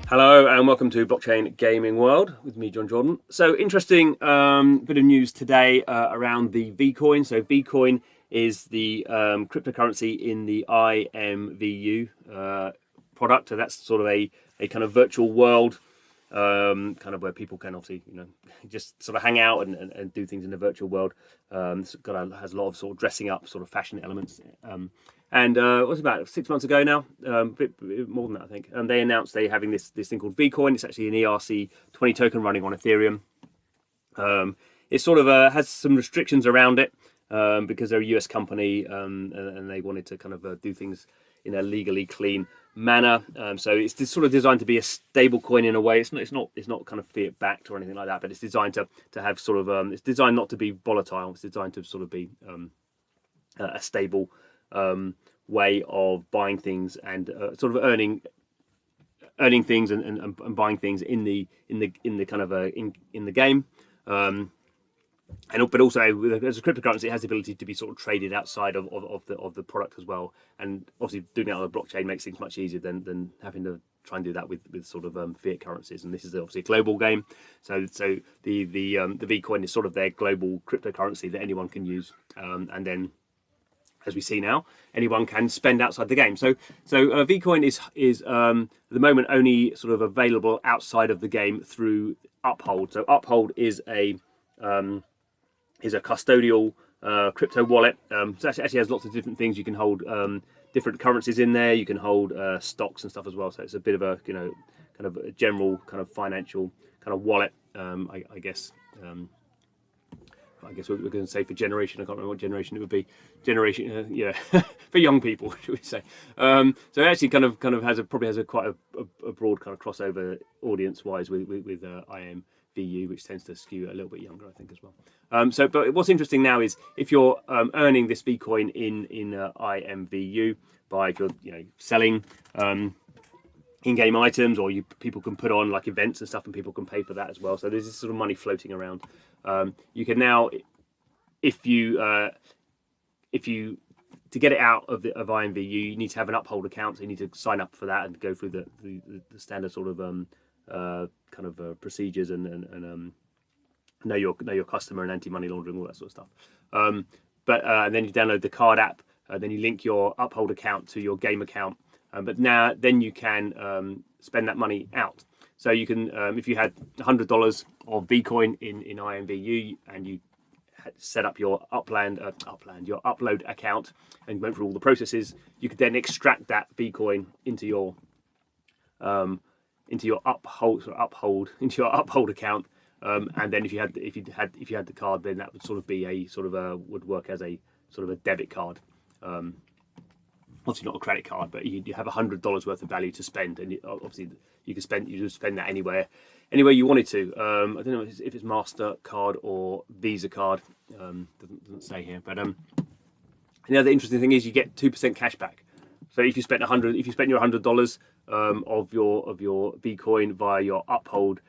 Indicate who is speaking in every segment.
Speaker 1: Hello and welcome to Blockchain Gaming World with me, John Jordan. So interesting bit of news today around the Vcoin. So Vcoin is the cryptocurrency in the IMVU product. So that's sort of a kind of virtual world, kind of where people can obviously, just sort of hang out and do things in the virtual world. It's has a lot of sort of dressing up, sort of fashion elements. And it was about 6 months ago now, a bit more than that, I think. And they announced they're having this thing called Vcoin. It's actually an ERC20 token running on Ethereum. It sort of has some restrictions around it because they're a US company and they wanted to kind of do things in a legally clean manner. So it's sort of designed to be a stable coin in a way. It's not kind of fiat backed or anything like that, but it's designed to have sort of it's designed not to be volatile. It's designed to sort of be a stable way of buying things and sort of earning things and buying things in the kind of in the game. But also as a cryptocurrency, it has the ability to be sort of traded outside of the product as well. And obviously doing that on a blockchain makes things much easier than having to try and do that with sort of fiat currencies. And this is obviously a global game, so the Vcoin is sort of their global cryptocurrency that anyone can use, and then, as we see now, anyone can spend outside the game. So Vcoin is at the moment only sort of available outside of the game through Uphold. So Uphold is a custodial crypto wallet. So it actually has lots of different things. You can hold different currencies in there. You can hold stocks and stuff as well. So it's a bit of a kind of a general kind of financial kind of wallet, I guess. I guess we're going to say for generation. I can't remember what generation it would be. Generation, for young people, should we say? So it actually kind of probably has quite a broad kind of crossover audience wise with IMVU, which tends to skew a little bit younger, I think, as well. But what's interesting now is if you're earning this Vcoin in IMVU by if you're selling in-game items, or people can put on like events and stuff, and people can pay for that as well. So there's this sort of money floating around. You can now, if you to get it out of IMVU, you need to have an Uphold account. So you need to sign up for that and go through the standard sort of procedures and know your customer and anti-money laundering, all that sort of stuff. And then you download the card app. Then you link your Uphold account to your game account. But then you can spend that money out. So you can, if you had $100 of Vcoin in IMVU and you had set up your your upload account and went through all the processes, you could then extract that Vcoin into your Uphold account. And then if you had the card, then that would sort of be would work as a sort of a debit card. Obviously not a credit card, but you have $100 worth of value to spend, and obviously you can spend that anywhere you wanted to. I don't know if it's MasterCard or Visa card. Doesn't say here, but the other interesting thing is you get 2% cash back. So if you spent your $100 of your Vcoin via your Uphold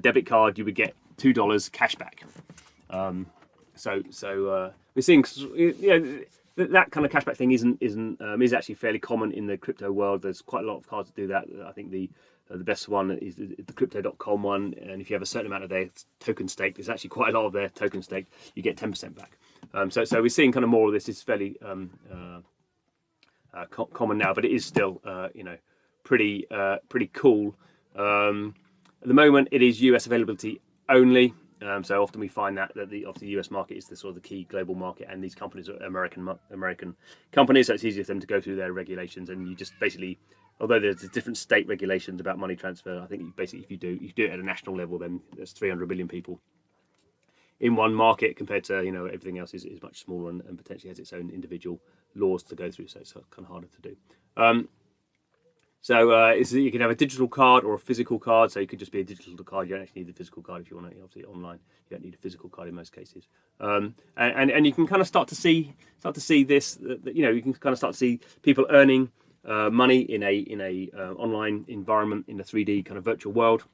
Speaker 1: debit card, you would get $2 cash back. So we're seeing that kind of cashback thing is actually fairly common in the crypto world. There's quite a lot of cards that do that. I think the best one is the Crypto.com one, and if you have a certain amount of their token stake, there's actually quite a lot of their token stake, you get 10% back. So we're seeing kind of more of this. It's fairly common now, but it is still pretty cool. At the moment, it is US availability only. So often we find that the US market is the sort of the key global market, and these companies are American companies, so it's easier for them to go through their regulations. And you just basically, although there's different state regulations about money transfer, I think basically if you do it at a national level, then there's 300 million people in one market compared to everything else is much smaller and potentially has its own individual laws to go through. So it's kind of harder to do. So you can have a digital card or a physical card. So you could just be a digital card. You don't actually need the physical card if you want to. Obviously, online you don't need a physical card in most cases. And you can kind of start to see this. You can kind of start to see people earning money in a online environment in a 3D kind of virtual world.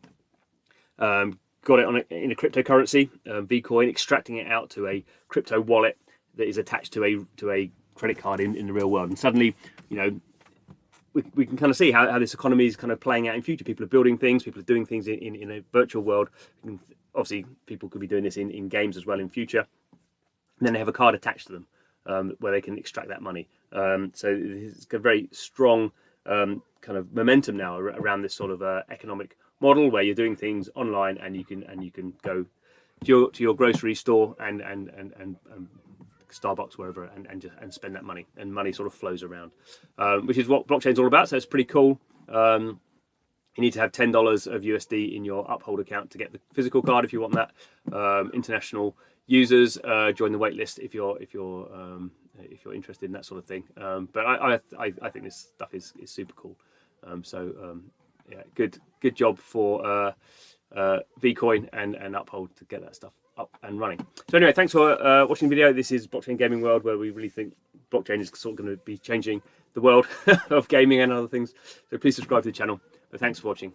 Speaker 1: Got it in a cryptocurrency, Vcoin, extracting it out to a crypto wallet that is attached to a credit card in the real world, and suddenly we can kind of see how this economy is kind of playing out in future. People are building things, people are doing things in a virtual world. Obviously, people could be doing this in games as well in future. And then they have a card attached to them where they can extract that money. So it's a very strong kind of momentum now around this sort of economic model where you're doing things online and you can go to your grocery store and Starbucks, wherever, and spend that money, and money sort of flows around, which is what blockchain's all about. So it's pretty cool. You need to have $10 of USD in your Uphold account to get the physical card if you want that. International users join the waitlist if you're interested in that sort of thing. But I think this stuff is super cool. Yeah, good job for Vcoin and Uphold to get that stuff up and running. So anyway, thanks for watching the video. This is Blockchain Gaming World, where we really think blockchain is sort of going to be changing the world of gaming and other things. So please subscribe to the channel. But thanks for watching.